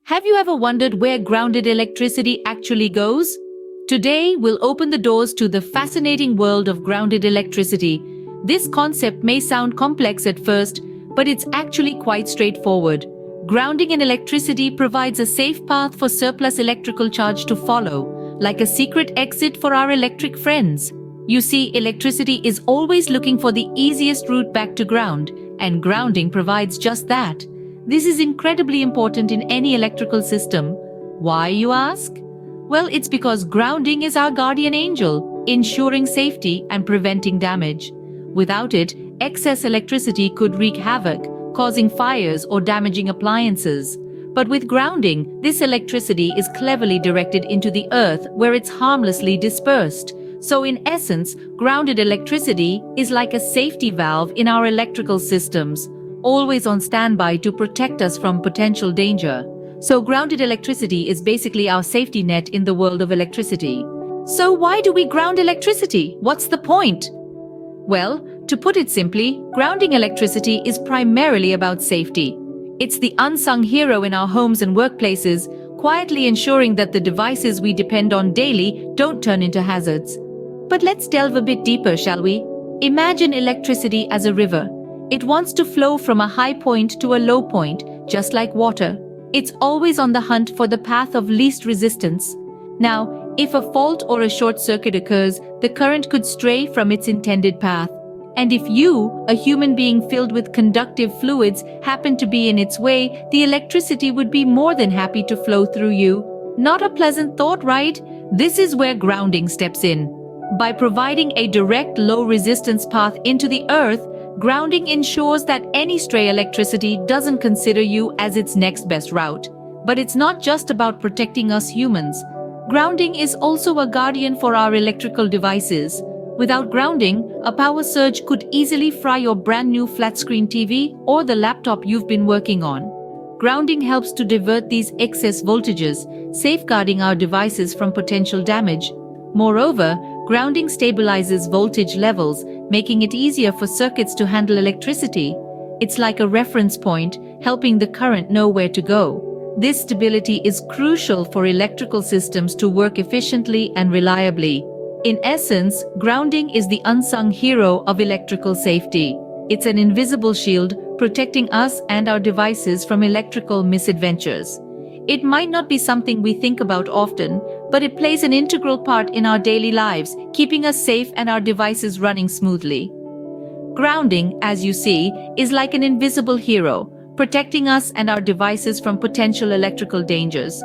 Have you ever wondered where grounded electricity actually goes? Today, we'll open the doors to the fascinating world of grounded electricity. This concept may sound complex at first, but it's actually quite straightforward. Grounding in electricity provides a safe path for surplus electrical charge to follow, like a secret exit for our electric friends. You see, electricity is always looking for the easiest route back to ground, and grounding provides just that. This is incredibly important in any electrical system. Why, you ask? Well, it's because grounding is our guardian angel, ensuring safety and preventing damage. Without it, excess electricity could wreak havoc, causing fires or damaging appliances. But with grounding, this electricity is cleverly directed into the earth where it's harmlessly dispersed. So in essence, grounded electricity is like a safety valve in our electrical systems, always on standby to protect us from potential danger. So grounded electricity is basically our safety net in the world of electricity. So why do we ground electricity? What's the point? Well, to put it simply, grounding electricity is primarily about safety. It's the unsung hero in our homes and workplaces, quietly ensuring that the devices we depend on daily don't turn into hazards. But let's delve a bit deeper, shall we? Imagine electricity as a river. It wants to flow from a high point to a low point, just like water. It's always on the hunt for the path of least resistance. Now, if a fault or a short circuit occurs, the current could stray from its intended path. And if you, a human being filled with conductive fluids, happen to be in its way, the electricity would be more than happy to flow through you. Not a pleasant thought, right? This is where grounding steps in. By providing a direct low-resistance path into the earth, grounding ensures that any stray electricity doesn't consider you as its next best route. But it's not just about protecting us humans. Grounding is also a guardian for our electrical devices. Without grounding, a power surge could easily fry your brand new flat-screen TV or the laptop you've been working on. Grounding helps to divert these excess voltages, safeguarding our devices from potential damage. Moreover, grounding stabilizes voltage levels, making it easier for circuits to handle electricity. It's like a reference point, helping the current know where to go. This stability is crucial for electrical systems to work efficiently and reliably. In essence, grounding is the unsung hero of electrical safety. It's an invisible shield protecting us and our devices from electrical misadventures. It might not be something we think about often, but it plays an integral part in our daily lives, keeping us safe and our devices running smoothly. Grounding, as you see, is like an invisible hero, protecting us and our devices from potential electrical dangers.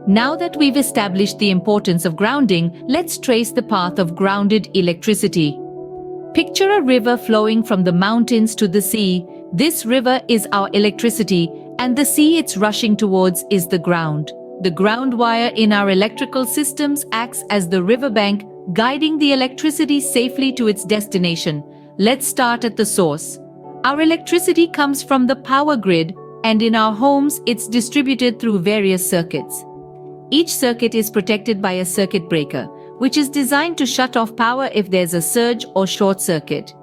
Now that we've established the importance of grounding, let's trace the path of grounded electricity. Picture a river flowing from the mountains to the sea. This river is our electricity, and the sea it's rushing towards is the ground. The ground wire in our electrical systems acts as the riverbank, guiding the electricity safely to its destination. Let's start at the source. Our electricity comes from the power grid, and in our homes it's distributed through various circuits. Each circuit is protected by a circuit breaker, which is designed to shut off power if there's a surge or short circuit.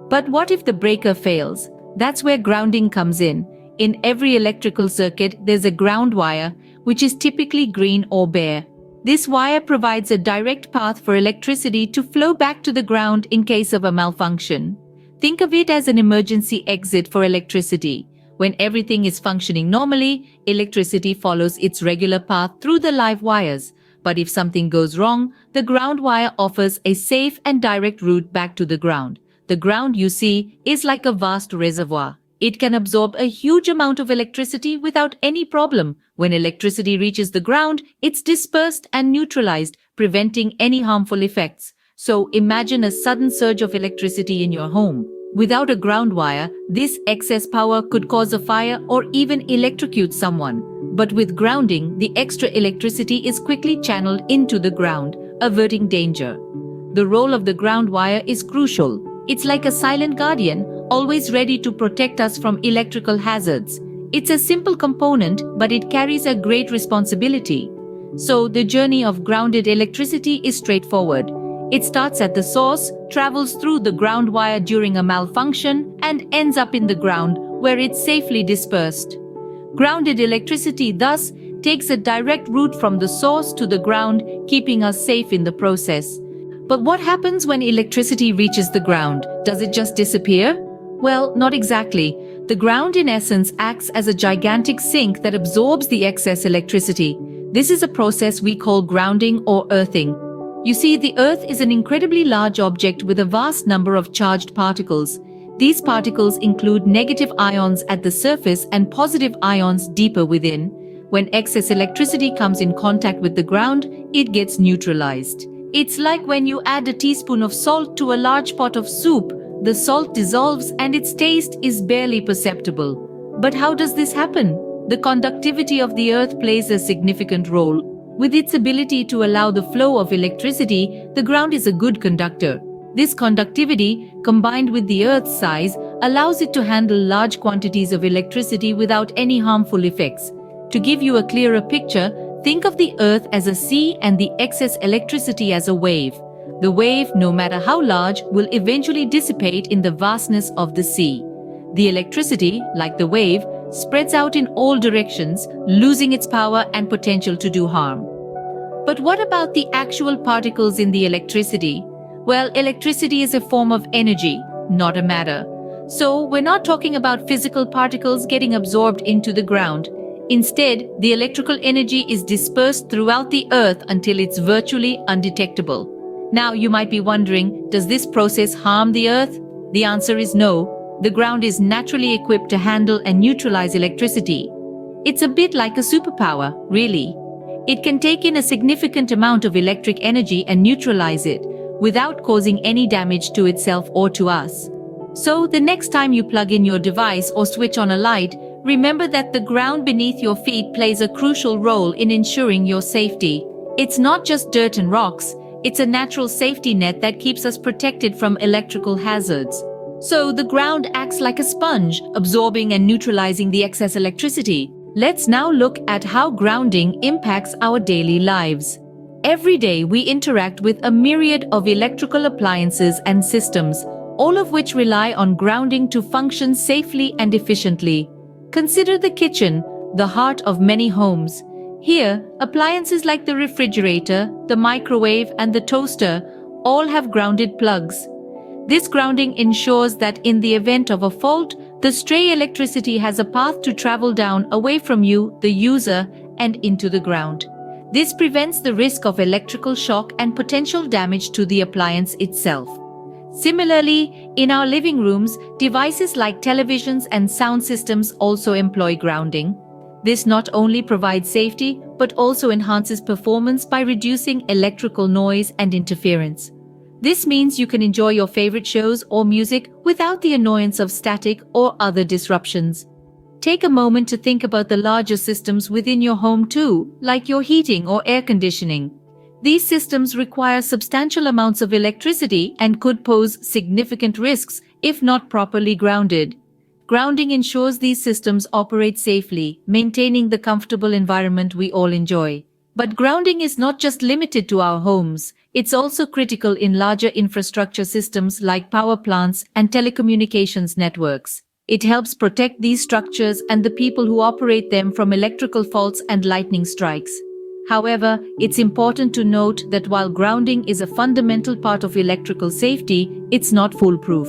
But what if the breaker fails? That's where grounding comes in. In every electrical circuit, there's a ground wire, which is typically green or bare. This wire provides a direct path for electricity to flow back to the ground in case of a malfunction. Think of it as an emergency exit for electricity. When everything is functioning normally, electricity follows its regular path through the live wires. But if something goes wrong, the ground wire offers a safe and direct route back to the ground. The ground, you see, is like a vast reservoir. It can absorb a huge amount of electricity without any problem. When electricity reaches the ground, it's dispersed and neutralized, preventing any harmful effects. So imagine a sudden surge of electricity in your home. Without a ground wire, this excess power could cause a fire or even electrocute someone. But with grounding, the extra electricity is quickly channeled into the ground, averting danger. The role of the ground wire is crucial. It's like a silent guardian, always ready to protect us from electrical hazards. It's a simple component, but it carries a great responsibility. So the journey of grounded electricity is straightforward. It starts at the source, travels through the ground wire during a malfunction, and ends up in the ground, where it's safely dispersed. Grounded electricity thus takes a direct route from the source to the ground, keeping us safe in the process. But what happens when electricity reaches the ground? Does it just disappear? Well, not exactly. The ground in essence acts as a gigantic sink that absorbs the excess electricity. This is a process we call grounding or earthing. You see, the Earth is an incredibly large object with a vast number of charged particles. These particles include negative ions at the surface and positive ions deeper within. When excess electricity comes in contact with the ground, it gets neutralized. It's like when you add a teaspoon of salt to a large pot of soup. The salt dissolves and its taste is barely perceptible. But how does this happen? The conductivity of the Earth plays a significant role. With its ability to allow the flow of electricity, the ground is a good conductor. This conductivity, combined with the Earth's size, allows it to handle large quantities of electricity without any harmful effects. To give you a clearer picture, think of the Earth as a sea and the excess electricity as a wave. The wave, no matter how large, will eventually dissipate in the vastness of the sea. The electricity, like the wave, spreads out in all directions, losing its power and potential to do harm. But what about the actual particles in the electricity? Well, electricity is a form of energy, not a matter. So, we're not talking about physical particles getting absorbed into the ground. Instead, the electrical energy is dispersed throughout the Earth until it's virtually undetectable. Now, you might be wondering, does this process harm the Earth? The answer is no. The ground is naturally equipped to handle and neutralize electricity. It's a bit like a superpower, really. It can take in a significant amount of electric energy and neutralize it, without causing any damage to itself or to us. So, the next time you plug in your device or switch on a light, remember that the ground beneath your feet plays a crucial role in ensuring your safety. It's not just dirt and rocks, it's a natural safety net that keeps us protected from electrical hazards. So the ground acts like a sponge, absorbing and neutralizing the excess electricity. Let's now look at how grounding impacts our daily lives. Every day we interact with a myriad of electrical appliances and systems, all of which rely on grounding to function safely and efficiently. Consider the kitchen, the heart of many homes. Here, appliances like the refrigerator, the microwave, and the toaster all have grounded plugs. This grounding ensures that in the event of a fault, the stray electricity has a path to travel down away from you, the user, and into the ground. This prevents the risk of electrical shock and potential damage to the appliance itself. Similarly, in our living rooms, devices like televisions and sound systems also employ grounding. This not only provides safety, but also enhances performance by reducing electrical noise and interference. This means you can enjoy your favorite shows or music without the annoyance of static or other disruptions. Take a moment to think about the larger systems within your home too, like your heating or air conditioning. These systems require substantial amounts of electricity and could pose significant risks if not properly grounded. Grounding ensures these systems operate safely, maintaining the comfortable environment we all enjoy. But grounding is not just limited to our homes. It's also critical in larger infrastructure systems like power plants and telecommunications networks. It helps protect these structures and the people who operate them from electrical faults and lightning strikes. However, it's important to note that while grounding is a fundamental part of electrical safety, it's not foolproof.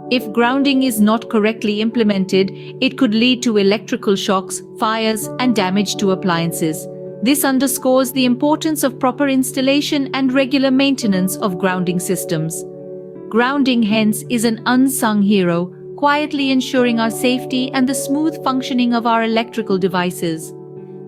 If grounding is not correctly implemented, it could lead to electrical shocks, fires, and damage to appliances. This underscores the importance of proper installation and regular maintenance of grounding systems. Grounding, hence, is an unsung hero, quietly ensuring our safety and the smooth functioning of our electrical devices.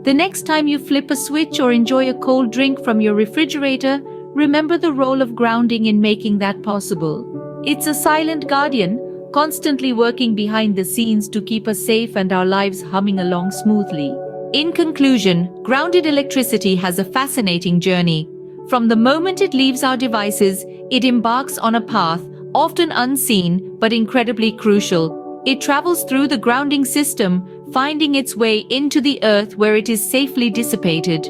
The next time you flip a switch or enjoy a cold drink from your refrigerator, remember the role of grounding in making that possible. It's a silent guardian, constantly working behind the scenes to keep us safe and our lives humming along smoothly. In conclusion, grounded electricity has a fascinating journey. From the moment it leaves our devices, it embarks on a path, often unseen but incredibly crucial. It travels through the grounding system, finding its way into the earth where it is safely dissipated.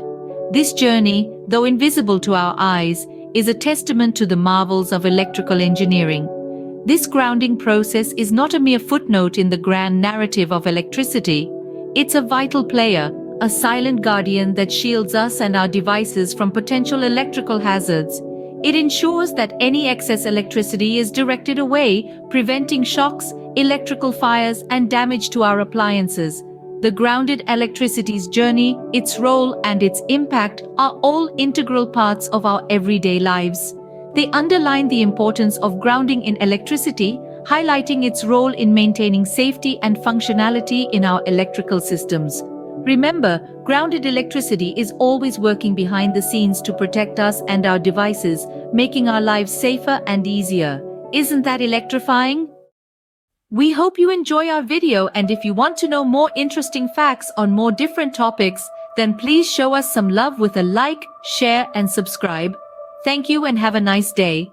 This journey, though invisible to our eyes, is a testament to the marvels of electrical engineering. This grounding process is not a mere footnote in the grand narrative of electricity. It's a vital player, a silent guardian that shields us and our devices from potential electrical hazards. It ensures that any excess electricity is directed away, preventing shocks, electrical fires, and damage to our appliances. The grounded electricity's journey, its role, and its impact are all integral parts of our everyday lives. They underline the importance of grounding in electricity, highlighting its role in maintaining safety and functionality in our electrical systems. Remember, grounded electricity is always working behind the scenes to protect us and our devices, making our lives safer and easier. Isn't that electrifying? We hope you enjoy our video, and if you want to know more interesting facts on more different topics, then please show us some love with a like, share, and subscribe. Thank you and have a nice day.